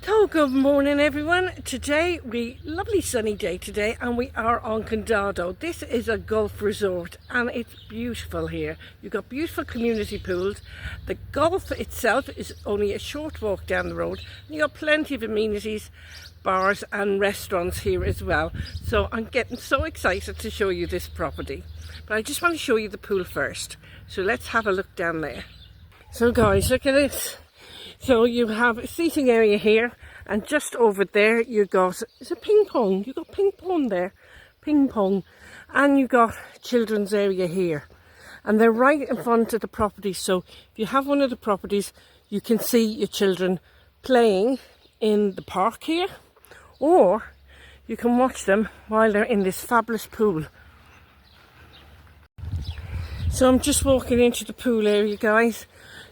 So good morning everyone. Today lovely sunny day today, and we are on Condado. This is a golf resort and it's beautiful here. You've got beautiful community pools. The golf itself is only a short walk down the road, and you got plenty of amenities, bars and restaurants here as well. So I'm getting so excited to show you this property, but I just want to show you the pool first. So let's have a look down there. So guys, look at this. So you have a seating area here, and just over there you got, is it ping pong? You got ping pong there, ping pong, and you got children's area here, and they're right in front of the property. So if you have one of the properties, you can see your children playing in the park here, or you can watch them while they're in this fabulous pool. So I'm just walking into the pool area, guys.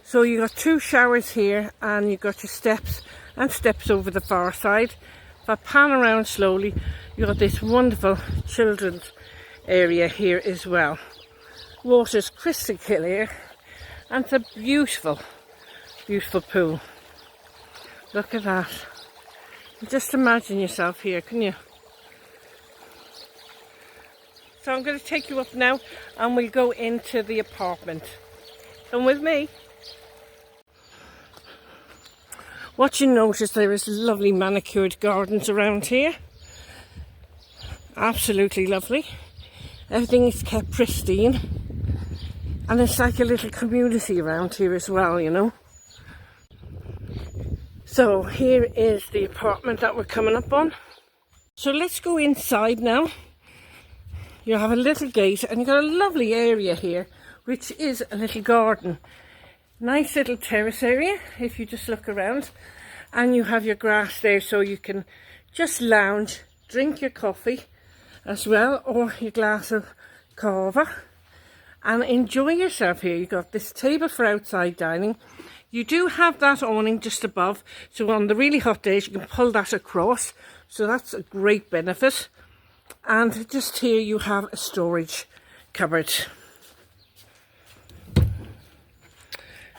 So you got two showers here, and you got your steps and steps over the far side. If I pan around slowly, you got this wonderful children's area here as well. Water's crystal clear, and it's a beautiful, beautiful pool. Look at that. Just imagine yourself here, can you? So I'm going to take you up now, and we'll go into the apartment. Come with me. What you notice, there is lovely manicured gardens around here. Absolutely lovely. Everything is kept pristine. And it's like a little community around here as well, you know. So here is the apartment that we're coming up on. So let's go inside now. You have a little gate, and you've got a lovely area here, which is a little garden. Nice little terrace area if you just look around, and you have your grass there, so you can just lounge, drink your coffee as well, or your glass of cava, and enjoy yourself here. You've got this table for outside dining. You do have that awning just above, so on the really hot days you can pull that across, so that's a great benefit. And just here you have a storage cupboard.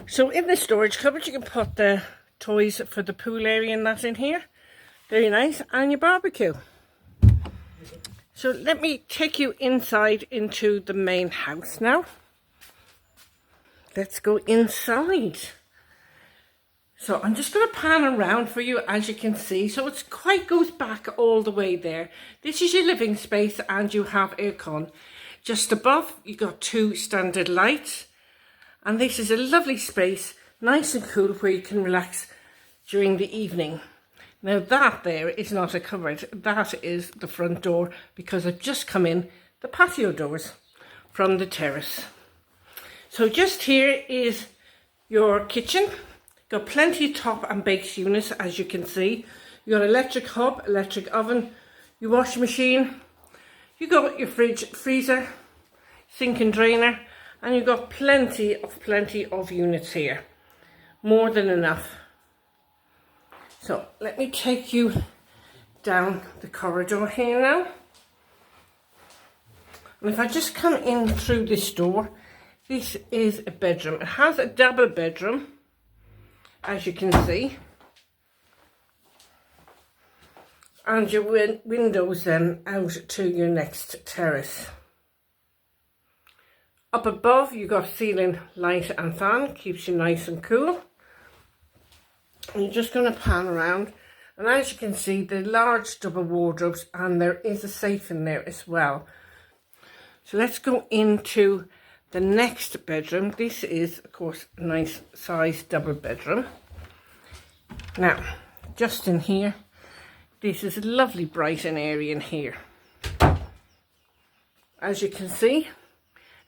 So in the storage cupboard you can put the toys for the pool area and that in here. Very nice. And your barbecue. So let me take you inside into the main house now. Let's go inside. So I'm just going to pan around for you, as you can see. So it quite goes back all the way there. This is your living space, and you have aircon. Just above you got two standard lights. And this is a lovely space, nice and cool, where you can relax during the evening. Now that there is not a cupboard, that is the front door, because I've just come in the patio doors from the terrace. So just here is your kitchen. Got plenty of top and base units, as you can see. You got electric hob, electric oven, your washing machine. You got your fridge, freezer, sink and drainer. And you've got plenty of units here. More than enough. So let me take you down the corridor here now. And if I just come in through this door, this is a bedroom. It has a double bedroom, as you can see. And your windows then out to your next terrace. Up above you got ceiling light and fan, keeps you nice and cool. And you're just going to pan around, and as you can see, the large double wardrobes, and there is a safe in there as well. So let's go into the next bedroom. This is of course a nice sized double bedroom. Now just in here, this is a lovely brighten area in here. As you can see,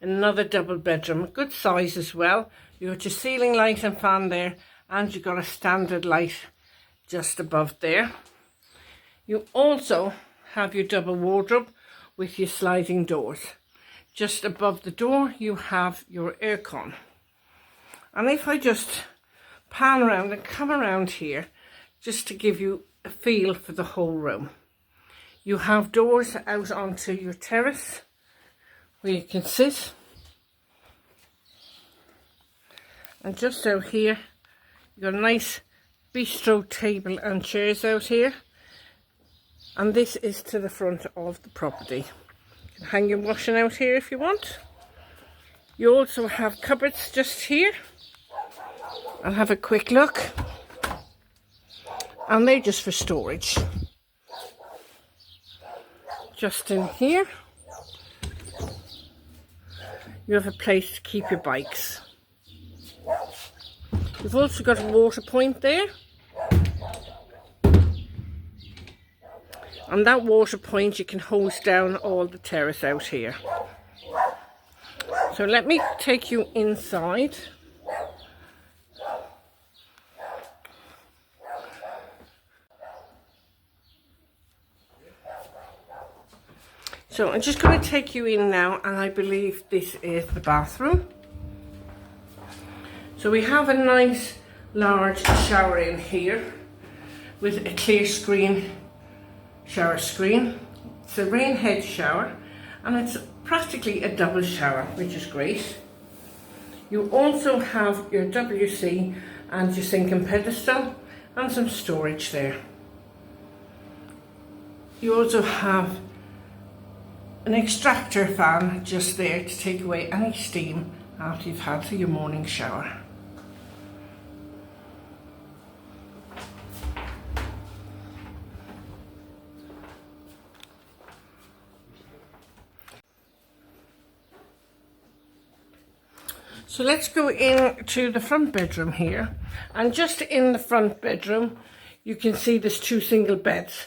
another double bedroom, good size as well. You got your ceiling light and fan there, and you got a standard light just above there. You also have your double wardrobe with your sliding doors. Just above the door you have your aircon. And if I just pan around and come around here, just to give you a feel for the whole room, you have doors out onto your terrace where you can sit, and just out here you've got a nice bistro table and chairs out here, and this is to the front of the property. You can hang your washing out here if you want. You also have cupboards just here. I'll have a quick look, and they're just for storage. Just in here you have a place to keep your bikes. You've also got a water point there, and that water point you can hose down all the terrace out here. So let me take you inside. So I'm just going to take you in now, and I believe this is the bathroom. So we have a nice large shower in here with a clear screen, shower screen. It's a rain head shower, and it's practically a double shower, which is great. You also have your WC and your sink and pedestal and some storage there. You also have an extractor fan just there to take away any steam after you've had your morning shower. So let's go into the front bedroom here, and just in the front bedroom you can see there's 2 single beds,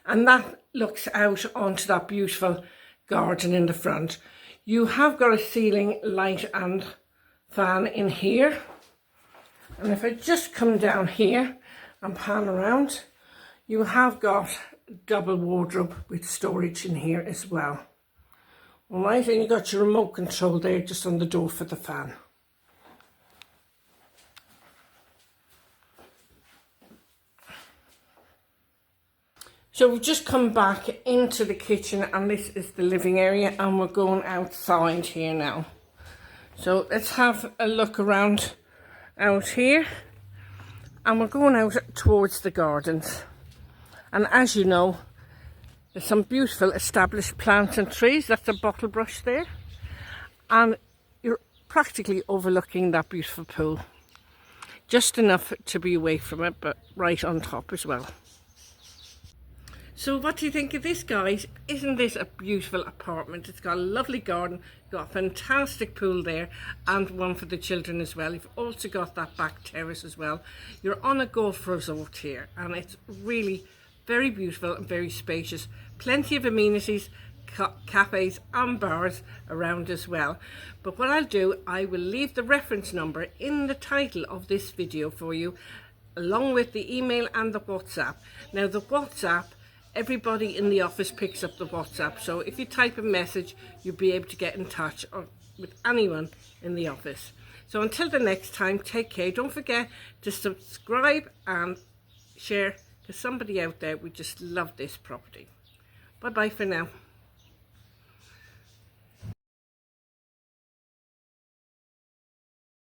and that looks out onto that beautiful garden in the front. You have got a ceiling light and fan in here, and if I just come down here and pan around, you have got double wardrobe with storage in here as well. Alright, and you got your remote control there just on the door for the fan. So we've just come back into the kitchen, and this is the living area, and we're going outside here now. So let's have a look around out here, and we're going out towards the gardens. And as you know, there's some beautiful established plants and trees. That's a bottle brush there, and you're practically overlooking that beautiful pool. Just enough to be away from it, but right on top as well. So what do you think of this, guys? Isn't this a beautiful apartment? It's got a lovely garden, got a fantastic pool there, and one for the children as well. You've also got that back terrace as well. You're on a golf resort here, and it's really very beautiful and very spacious. Plenty of amenities, cafes and bars around as well. But what I'll do, I will leave the reference number in the title of this video for you, along with the email and the WhatsApp. Now the WhatsApp, everybody in the office picks up the WhatsApp, so if you type a message, you'll be able to get in touch with anyone in the office. So until the next time, take care. Don't forget to subscribe and share, because somebody out there would just love this property. Bye bye for now.